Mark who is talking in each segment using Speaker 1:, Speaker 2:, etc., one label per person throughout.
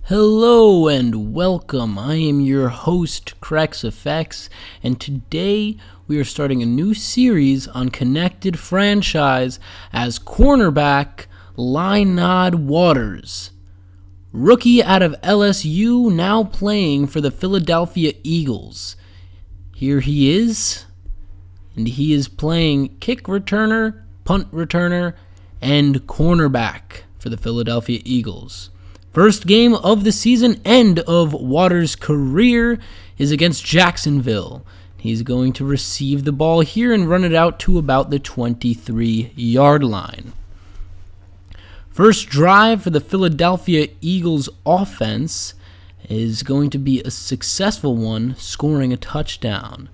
Speaker 1: Hello and welcome. I am your host, CrexFX, and today we are starting a new series on connected franchise as cornerback Lynod Waters. Rookie out of LSU, now playing for the Philadelphia Eagles. Here he is, and he is playing kick returner, punt returner, and cornerback for the Philadelphia Eagles. First game of the season, end of Waters' career, is against Jacksonville. He's going to receive the ball here and run it out to about the 23-yard line. First drive for the Philadelphia Eagles offense is going to be a successful one, scoring a touchdown.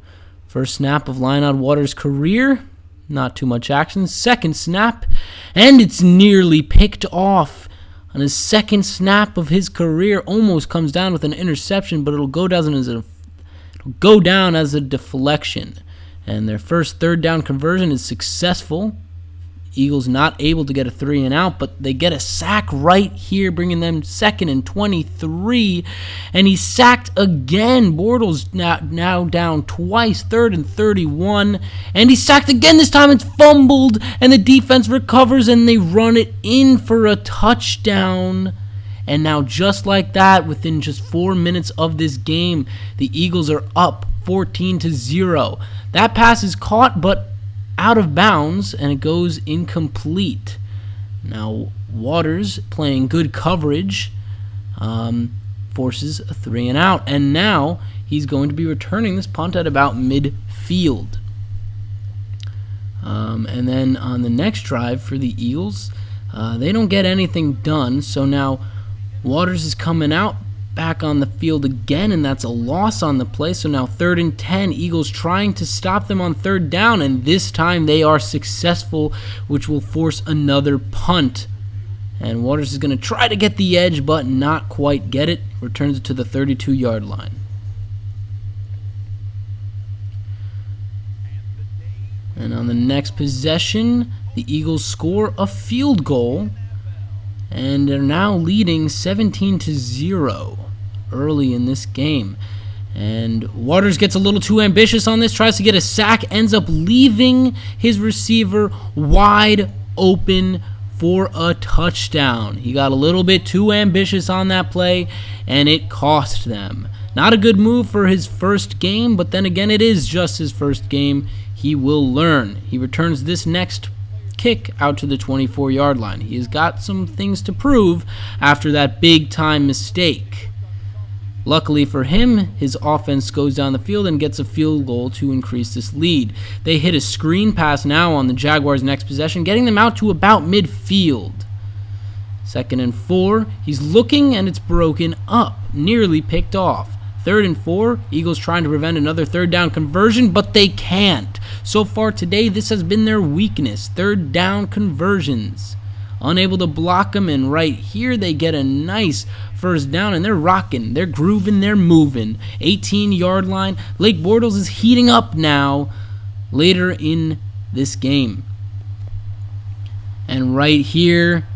Speaker 1: First snap of Lynod Waters' career, not too much action. Second snap, and it's nearly picked off. On his second snap of his career, almost comes down with an interception, but it'll go down as a deflection. And their first third down conversion is successful. Eagles not able to get a 3 and out, but they get a sack right here, bringing them 2nd and 23. And he's sacked again. Bortles now down twice, 3rd and 31. And he's sacked again. This time it's fumbled, and the defense recovers, and they run it in for a touchdown. And now just like that, within just 4 minutes of this game, the Eagles are up 14-0. That pass is caught, but out of bounds, and it goes incomplete. Now Waters, playing good coverage, forces a 3 and out, and now he's going to be returning this punt at about midfield. And then on the next drive for the Eagles, they don't get anything done, so now Waters is coming out back on the field again, and that's a loss on the play. So now 3rd and 10, Eagles trying to stop them on 3rd down, and this time they are successful, which will force another punt. And Waters is going to try to get the edge, but not quite get it. Returns it to the 32-yard line. And on the next possession, the Eagles score a field goal, and they're now leading 17-0 early in this game. And Waters gets a little too ambitious on this, tries to get a sack, ends up leaving his receiver wide open for a touchdown. He got a little bit too ambitious on that play, and it cost them. Not a good move for his first game, but then again, it is just his first game. He will learn. He returns this next kick out to the 24-yard line. He has got some things to prove after that big-time mistake. Luckily for him, his offense goes down the field and gets a field goal to increase this lead. They hit a screen pass now on the Jaguars' next possession, getting them out to about midfield. 2nd and 4, he's looking, and it's broken up, nearly picked off. 3rd and 4, Eagles trying to prevent another 3rd down conversion, but they can't. So far today, this has been their weakness, 3rd down conversions. Unable to block them, and right here they get a nice first down, and they're rocking, they're grooving, they're moving. 18-yard line. Blake Bortles is heating up now later in this game. And right here,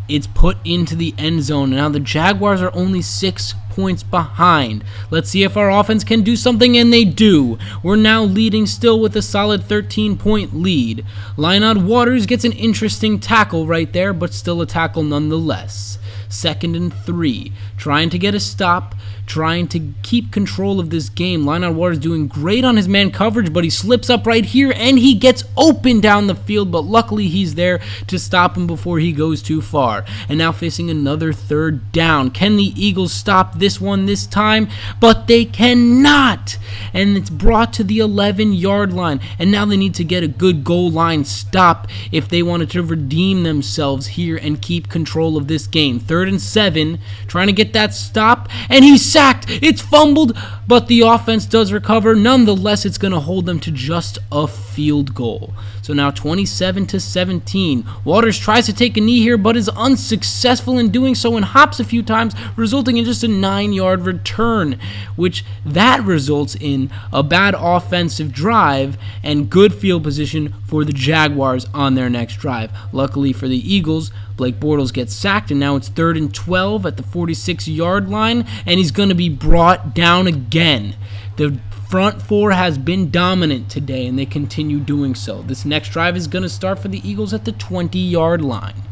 Speaker 1: it's put into the end zone. Now the Jaguars are only 6 points behind. Let's see if our offense can do something, and they do. We're now leading still with a solid 13-point lead. Lynod Waters gets an interesting tackle right there, but still a tackle nonetheless. 2nd and 3, trying to get a stop, trying to keep control of this game. Lynod Waters doing great on his man coverage, but he slips up right here, and he gets open down the field, but luckily he's there to stop him before he goes too far. And now facing another 3rd down. Can the Eagles stop this one this time? But they cannot, and it's brought to the 11-yard line, and now they need to get a good goal line stop if they wanted to redeem themselves here and keep control of this game. 3rd and 7, trying to get that stop, and he's sacked. It's fumbled, but the offense does recover. Nonetheless, it's going to hold them to just a field goal. So now 27-17. Waters tries to take a knee here, but is unsuccessful in doing so and hops a few times, resulting in just a 9-yard return, which that results in a bad offensive drive and good field position for the Jaguars on their next drive. Luckily for the Eagles, Blake Bortles gets sacked, and now it's 3rd and 12 at the 46-yard line, and he's going to be brought down again. The front four has been dominant today, and they continue doing so. This next drive is going to start for the Eagles at the 20-yard line.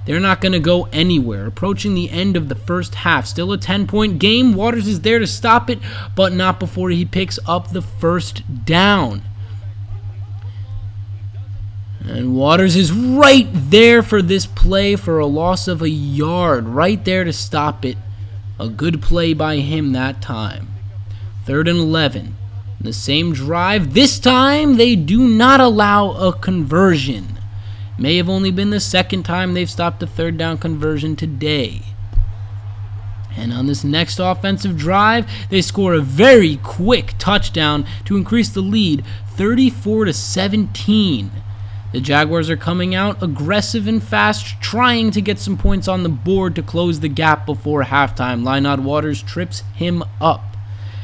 Speaker 1: They're not going to go anywhere. Approaching the end of the first half. Still a 10-point game. Waters is there to stop it, but not before he picks up the first down. And Waters is right there for this play for a loss of a yard. Right there to stop it. A good play by him that time. 3rd and 11. The same drive. This time they do not allow a conversion. May have only been the 2nd time they've stopped a 3rd down conversion today. And on this next offensive drive, they score a very quick touchdown to increase the lead 34-17. The Jaguars are coming out aggressive and fast, trying to get some points on the board to close the gap before halftime. Lynod Waters trips him up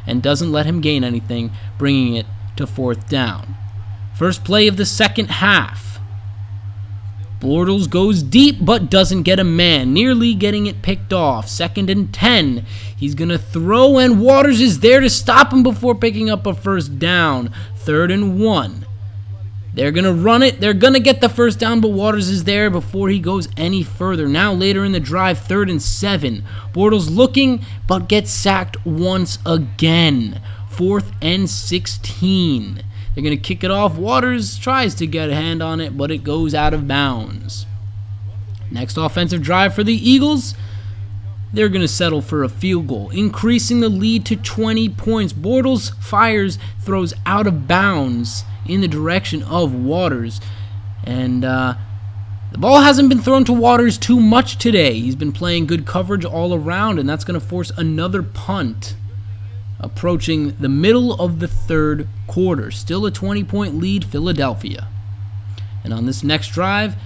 Speaker 1: and doesn't let him gain anything, bringing it to 4th down. First play of the second half. Bortles goes deep but doesn't get a man, nearly getting it picked off. 2nd and 10. He's going to throw, and Waters is there to stop him before picking up a first down. 3rd and 1. They're going to run it. They're going to get the first down, but Waters is there before he goes any further. Now later in the drive, 3rd and 7. Bortles looking, but gets sacked once again. 4th and 16. They're going to kick it off. Waters tries to get a hand on it, but it goes out of bounds. Next offensive drive for the Eagles. They're going to settle for a field goal, increasing the lead to 20 points. Bortles fires, throws out of bounds in the direction of Waters. And the ball hasn't been thrown to Waters too much today. He's been playing good coverage all around, and that's going to force another punt. Approaching the middle of the 3rd quarter. Still a 20-point lead, Philadelphia. And on this next drive,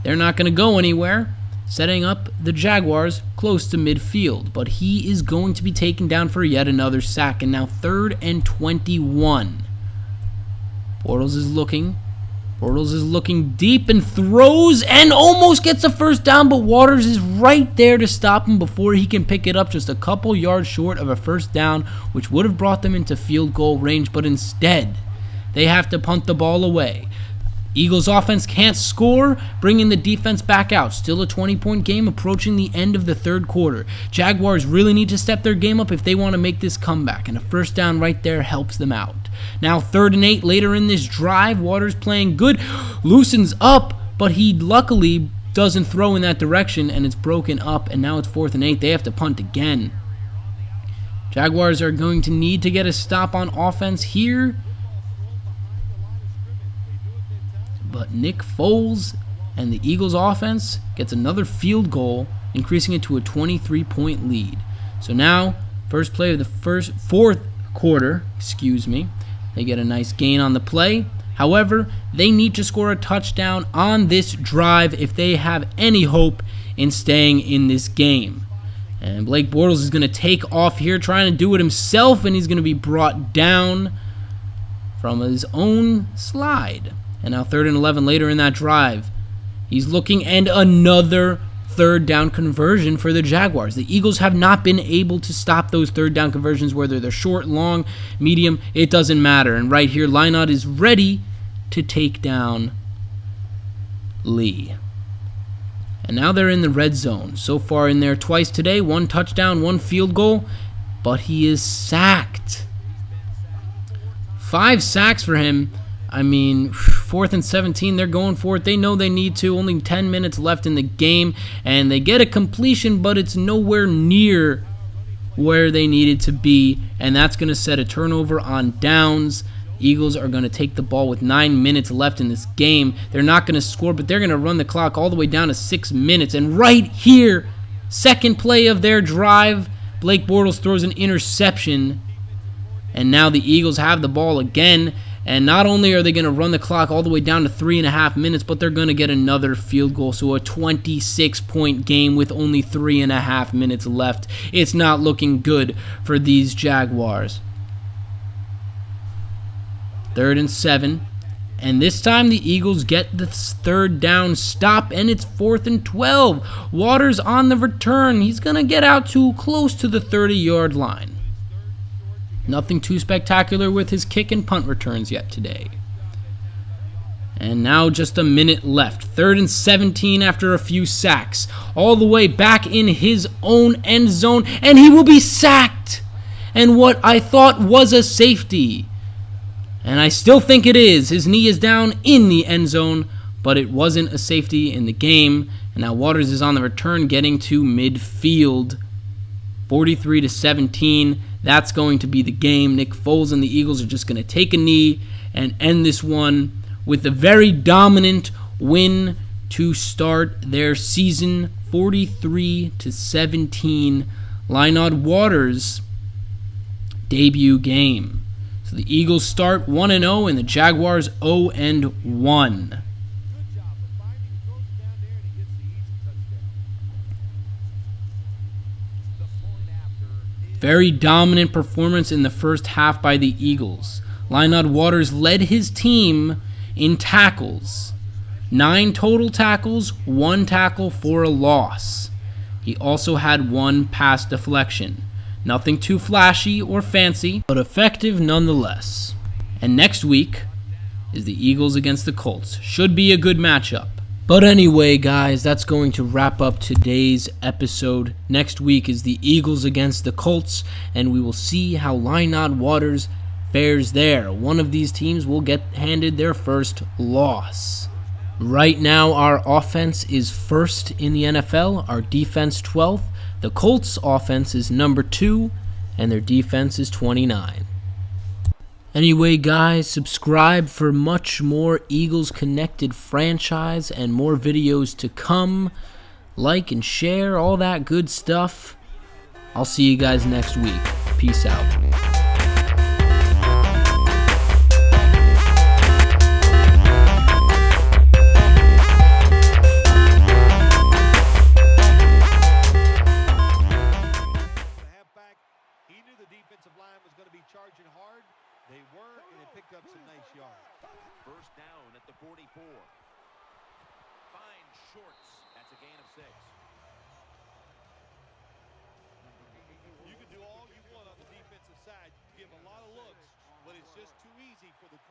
Speaker 1: they're not going to go anywhere, setting up the Jaguars close to midfield. But he is going to be taken down for yet another sack. And now 3rd and 21. Bortles is looking deep and throws and almost gets a first down, but Waters is right there to stop him before he can pick it up, just a couple yards short of a first down, which would have brought them into field goal range, but instead they have to punt the ball away. Eagles offense can't score, bringing the defense back out. Still a 20-point game approaching the end of the 3rd quarter. Jaguars really need to step their game up if they want to make this comeback, and a first down right there helps them out. Now 3rd and 8 later in this drive. Waters playing good, loosens up, but he luckily doesn't throw in that direction, and it's broken up, and now it's 4th and 8. They have to punt again. Jaguars are going to need to get a stop on offense here. But Nick Foles and the Eagles offense gets another field goal, increasing it to a 23-point lead. So now, first play of the 4th quarter, they get a nice gain on the play. However, they need to score a touchdown on this drive if they have any hope in staying in this game. And Blake Bortles is going to take off here, trying to do it himself, and he's going to be brought down from his own slide. And now 3rd and 11 later in that drive. He's looking, and another 3rd down conversion for the Jaguars. The Eagles have not been able to stop those 3rd down conversions, whether they're short, long, medium, it doesn't matter. And right here, Lynod is ready to take down Lee. And now they're in the red zone. So far in there twice today, 1 touchdown, 1 field goal, but he is sacked. 5 sacks for him. I mean, 4th and 17, they're going for it. They know they need to. Only 10 minutes left in the game, and they get a completion, but it's nowhere near where they needed to be, and that's going to set a turnover on downs. Eagles are going to take the ball with 9 minutes left in this game. They're not going to score, but they're going to run the clock all the way down to 6 minutes. And right here, second play of their drive, Blake Bortles throws an interception, and now the Eagles have the ball again. And not only are they going to run the clock all the way down to 3.5 minutes, but they're going to get another field goal. So a 26-point game with only 3.5 minutes left. It's not looking good for these Jaguars. 3rd and 7. And this time the Eagles get the third down stop, and it's 4th and 12. Waters on the return. He's going to get out to close to the 30-yard line. Nothing too spectacular with his kick and punt returns yet today. And now just a minute left. 3rd and 17 after a few sacks. All the way back in his own end zone, and he will be sacked. And what I thought was a safety, and I still think it is, his knee is down in the end zone, but it wasn't a safety in the game. And now Waters is on the return, getting to midfield. 43-17. That's going to be the game. Nick Foles and the Eagles are just going to take a knee and end this one with a very dominant win to start their season. 43-17. Lynod Waters' debut game. So the Eagles start 1-0 and the Jaguars 0-1. Very dominant performance in the first half by the Eagles. Lynod Waters led his team in tackles. 9 total tackles, 1 tackle for a loss. He also had 1 pass deflection. Nothing too flashy or fancy, but effective nonetheless. And next week is the Eagles against the Colts. Should be a good matchup. But anyway, guys, that's going to wrap up today's episode. Next week is the Eagles against the Colts, and we will see how Lynod Waters fares there. One of these teams will get handed their first loss. Right now, our offense is first in the NFL, our defense 12th. The Colts' offense is number 2, and their defense is 29. Anyway, guys, subscribe for much more Eagles-connected franchise and more videos to come. Like and share, all that good stuff. I'll see you guys next week. Peace out.
Speaker 2: Charging hard, they were, and it picked up some nice yards.
Speaker 3: First down at the 44. Fine shorts. That's a gain of 6.
Speaker 2: You can do all you want on the defensive side. You give a lot of looks, but it's just too easy for the